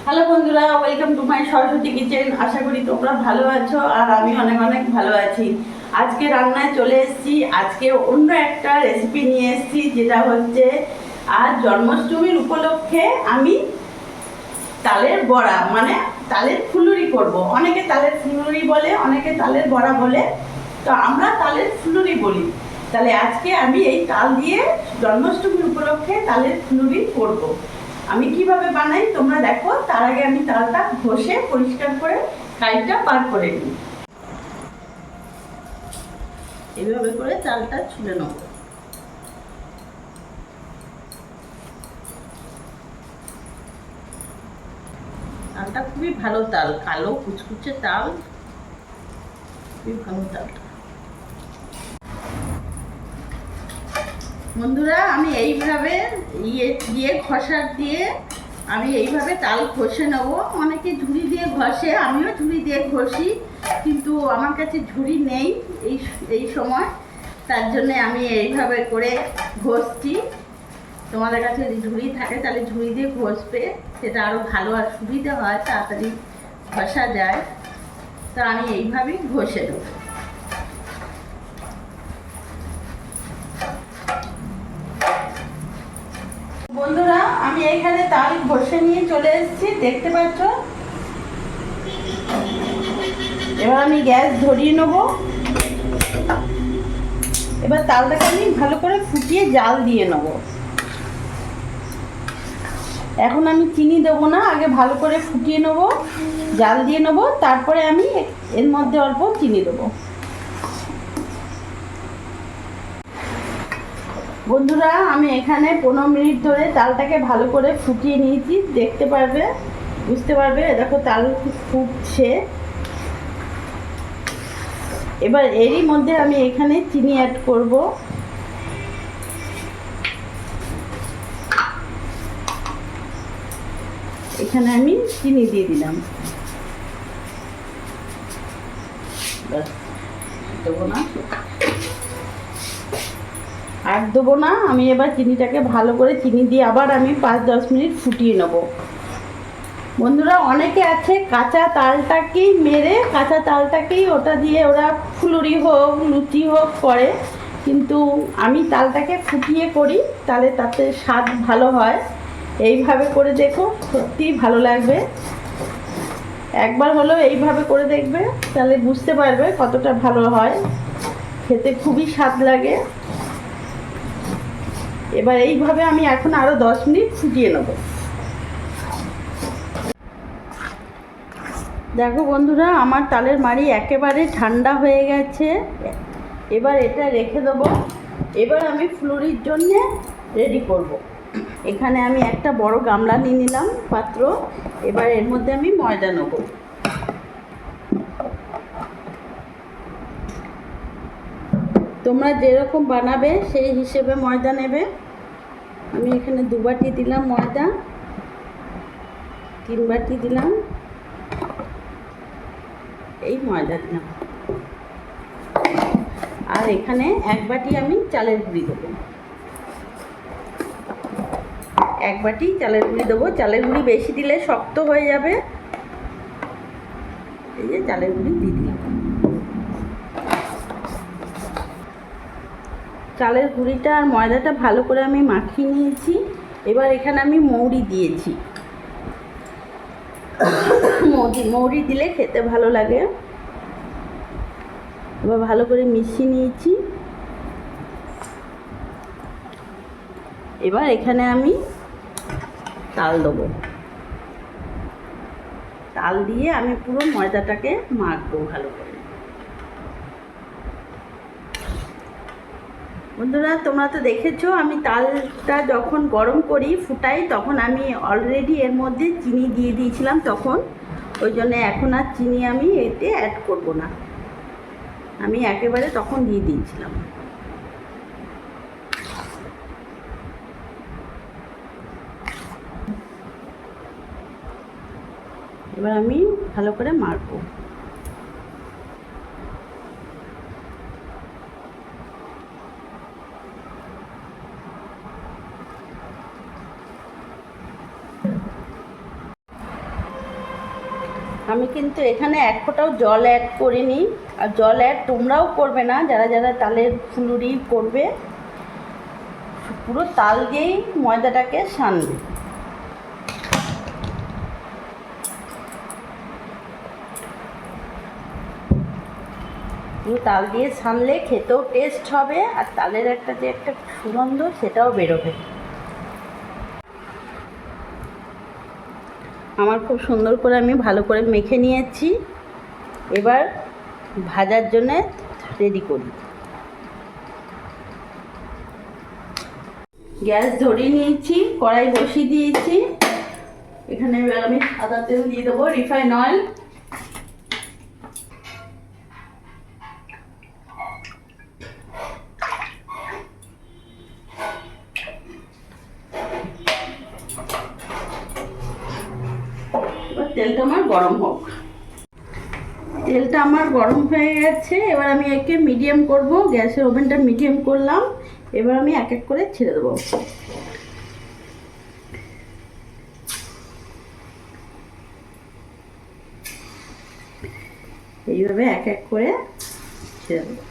Hello বন্ধুরা, welcome to my Saraswati kitchen. আশা করি তোমরা ভালো আছো আর আমি অনেক অনেক ভালো আছি। আজকে রান্নায় চলে এসেছি। আজকে অন্য একটা রেসিপি নিয়ে এসেছি, যেটা হচ্ছে আজ জন্মাষ্টমীর উপলক্ষে আমি তালের বড়া মানে তালের ফুলুরি করব। অনেকে তালের ফুলুরি বলে, অনেকে তালের বড়া বলে, তো আমরা তালের ফুলুরি বলি। তাহলে আজকে আমি এই তাল দিয়ে জন্মাষ্টমীর উপলক্ষে তালের ফুলুরি করব। আমি কিভাবে বানাই তোমরা দেখো। তার আগে আমি তালটা ঘষে পরিষ্কার করে কাইটা বার করে নিই। এইভাবে করে তালটা ছুলে নেব। তালটা খুবই ভালো তাল, কালো কুচকুচে তাল, খুবই ভালো তালটা। বন্ধুরা, আমি এইভাবে ঘষার দিয়ে আমি এইভাবে তাল ঘষে নেব। অনেকে ঝুড়ি দিয়ে ঘষে, আমিও ঝুড়ি দিয়ে ঘষি, কিন্তু আমার কাছে ঝুড়ি নেই এই সময়। তার জন্যে আমি এইভাবে করে ঘষছি। তোমাদের কাছে যদি ঝুড়ি থাকে তাহলে ঝুড়ি দিয়ে ঘষবে, সেটা আরও ভালো আর সুবিধা হয়, তাড়াতাড়ি ঘষা যায়। তা আমি এইভাবেই ঘষে নেব। বন্ধুরা, আমি এখানে তাল ঘষে নিয়ে চলে এসেছি, দেখতে পাচ্ছ। এবার আমি গ্যাস ধরিয়ে নেব। এবার তালটাকে আমি ভালো করে ফুটিয়ে জাল দিয়ে নেব। এখন আমি চিনি দেবো না, আগে ভালো করে ফুটিয়ে নেব, জাল দিয়ে নেব, তারপরে আমি এর মধ্যে অল্প চিনি দেবো। বন্ধুরা, আমি এখানে 15 মিনিট ধরে তালটাকে ভালো করে ফুটিয়ে নিয়েছি, দেখতে পারবে, বুঝতে পারবে। দেখো তাল ফুটছে। এবার এরই মধ্যে আমি এখানে চিনি অ্যাড করব। এখানে আমি চিনি দিয়ে দিলাম। দেবো না, আর দেবো না। আমি এবার চিনিটাকে ভালো করে চিনি দিয়ে আবার আমি 5-10 মিনিট ফুটিয়ে নেব। বন্ধুরা, অনেকে আছে কাঁচা তালটাকেই মেরে, কাঁচা তালটাকেই ওটা দিয়ে ওরা ফুলুরি হোক লুচি হোক করে, কিন্তু আমি তালটাকে ফুটিয়ে করি, তাহলে তাতে স্বাদ ভালো হয়। এইভাবে করে দেখো, সত্যিই ভালো লাগবে। একবার হলেও এইভাবে করে দেখবে, তাহলে বুঝতে পারবে কতটা ভালো হয়, খেতে খুবই স্বাদ লাগে। এবার এইভাবে আমি এখন আরও 10 মিনিট ফুটিয়ে নেব। দেখো বন্ধুরা, আমার তালের মাড়ি একেবারে ঠান্ডা হয়ে গেছে। এবার এটা রেখে দেবো। এবার আমি ফুলুরির জন্যে রেডি করব। এখানে আমি একটা বড় গামলা নিয়ে নিলাম, পাত্র। এবার এর মধ্যে আমি ময়দা নেব। তোমরা যেরকম বানাবে সেই হিসেবে ময়দা নেবে। আমি এখানে 2 বাটি দিলাম ময়দা, 3 বাটি দিলাম, এই ময়দা দিলাম। আর এখানে 1 বাটি আমি চালের গুঁড়ি দেবো। 1 বাটি চালের গুঁড়ি দেবো। চালের গুঁড়ি বেশি দিলে শক্ত হয়ে যাবে। এই যে চালের গুঁড়ি দিয়ে দিলাম। চালের গুঁড়িটা আর ময়দাটা ভালো করে আমি মাখিয়ে নিয়েছি। এবার এখানে আমি মৌরি দিয়েছি। মৌরি দিলে খেতে ভালো লাগে। এবার ভালো করে মিশিয়ে নিয়েছি। এবার এখানে আমি তাল দেবো। তাল দিয়ে আমি পুরো ময়দাটাকে মাখবো ভালো করে। বন্ধুরা, তোমরা তো দেখেছো আমি তালটা যখন গরম করি ফুটাই, তখন আমি অলরেডি এর মধ্যে চিনি দিয়ে দিয়েছিলাম তখন। ওই জন্য এখন আর চিনি আমি এতে অ্যাড করব না, আমি একেবারে তখন দিয়ে দিয়েছিলাম। এবার আমি ভালো করে মাখবো। আমি কিন্তু এখানে এক ফোঁটাও জল অ্যাড করিনি, আর জল অ্যাড তোমরাও করবে না যারা যারা তালের ফুলুরি করবে। পুরো তাল দিয়েই ময়দাটাকে সানবে। পুরো তাল দিয়ে সানলে খেতেও টেস্ট হবে, আর তালের একটা যে একটা সুগন্ধ সেটাও বেরোবে। আমার খুব সুন্দর করে আমি ভালো করে মেখে নিয়েছি। এবার ভাজার জন্যে রেডি করি। গ্যাস ধরিয়ে নিয়েছি, কড়াই বসিয়ে দিয়েছি। এখানে এবার আমি সাদা তেল দিয়ে দেবো, রিফাইন অয়েল। তেলটা আমার গরম হোক। তেলটা আমার গরম হয়ে গেছে। এবার আমি একে মিডিয়াম করব, গ্যাসের ওভেনটা মিডিয়াম করলাম। এবার আমি এক এক করে ছেড়ে দেবো। এইভাবে এক এক করে ছেড়ে দেবো।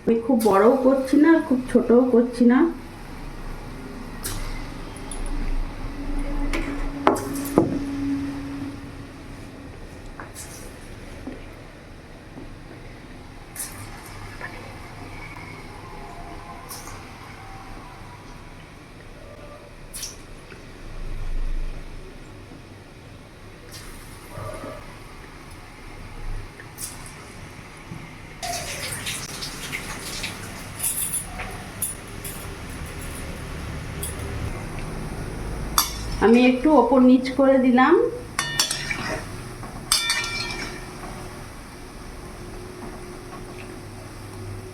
আমি খুব বড়ও করছি না, খুব ছোটও করছি না। আমি একটু ওপর নিচ করে দিলাম।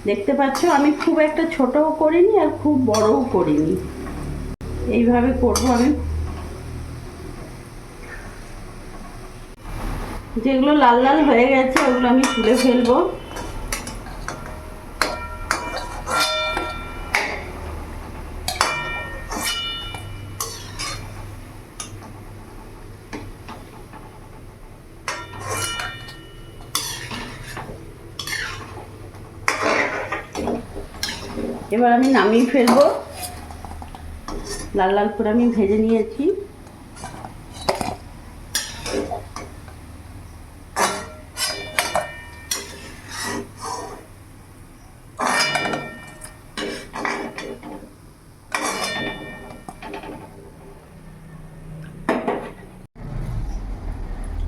দেখতে পাচ্ছ আমি খুব একটা ছোটও করিনি আর খুব বড়ও করিনি, এইভাবে করব আমি। যেগুলো লাল লাল হয়ে গেছে ওগুলো আমি তুলে ফেলবো। এবার আমি নামিয়ে ফেলবো। লাল লাল করে আমি ভেজে নিয়েছি।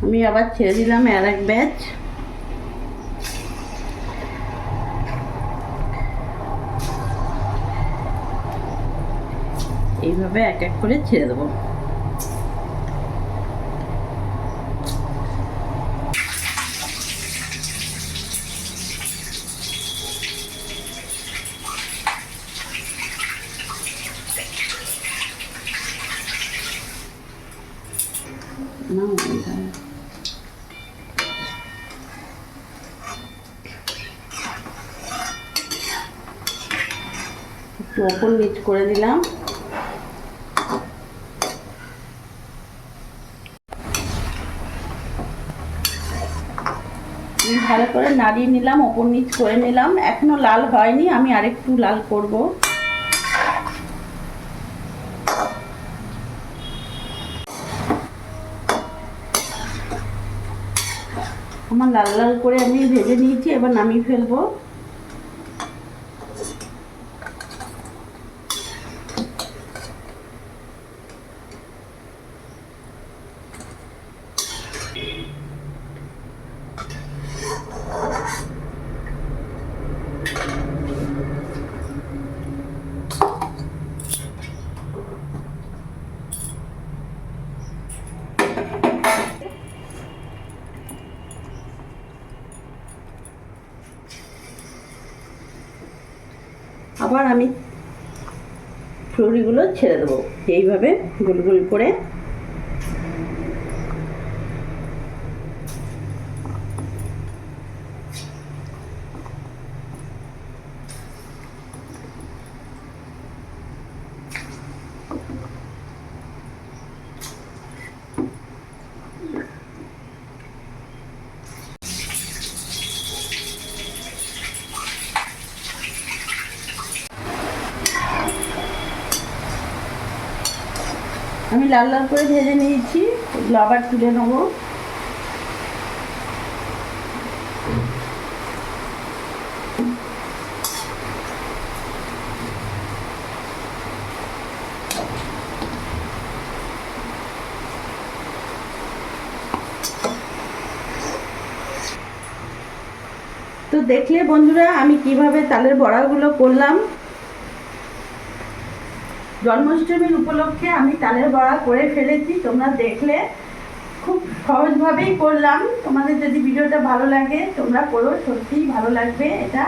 আমি আবার ছেড়ে দিলাম আর এক ব্যাচ। এইভাবে এক এক করে ছেড়ে দেবো। একটু ওপর নিচ করে দিলাম। ভালো করে নাড়িয়ে নিলাম, ওপর নিচ করে নিলাম। এখনো লাল হয়নি, আমি আরেকটু লাল করব। আমার লাল লাল করে আমি ভেজে নিয়েছি, এবার নামিয়ে ফেলবো। আবার আমি ফুলুরিগুলো ছেড়ে দেবো এইভাবে গোল গোল করে। আমি লাল লাল করে ভেজে নিয়েছি, এগুলো আবার তুলে নেবো। তো দেখলে বন্ধুরা আমি কিভাবে তালের বড়াগুলো করলাম। জন্মাষ্টমীর উপলক্ষে আমি তালের বড়া করে ফেলেছি, তোমরা দেখলে খুব সহজভাবেই করলাম। তোমাদের যদি ভিডিওটা ভালো লাগে তোমরা করো, সত্যিই ভালো লাগবে এটা।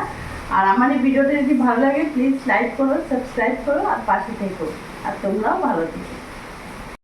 আর আমার এই ভিডিওটা যদি ভালো লাগে প্লিজ লাইক করো, সাবস্ক্রাইব করো আর পাশে থেকো। আর তোমরাও ভালো থেকো।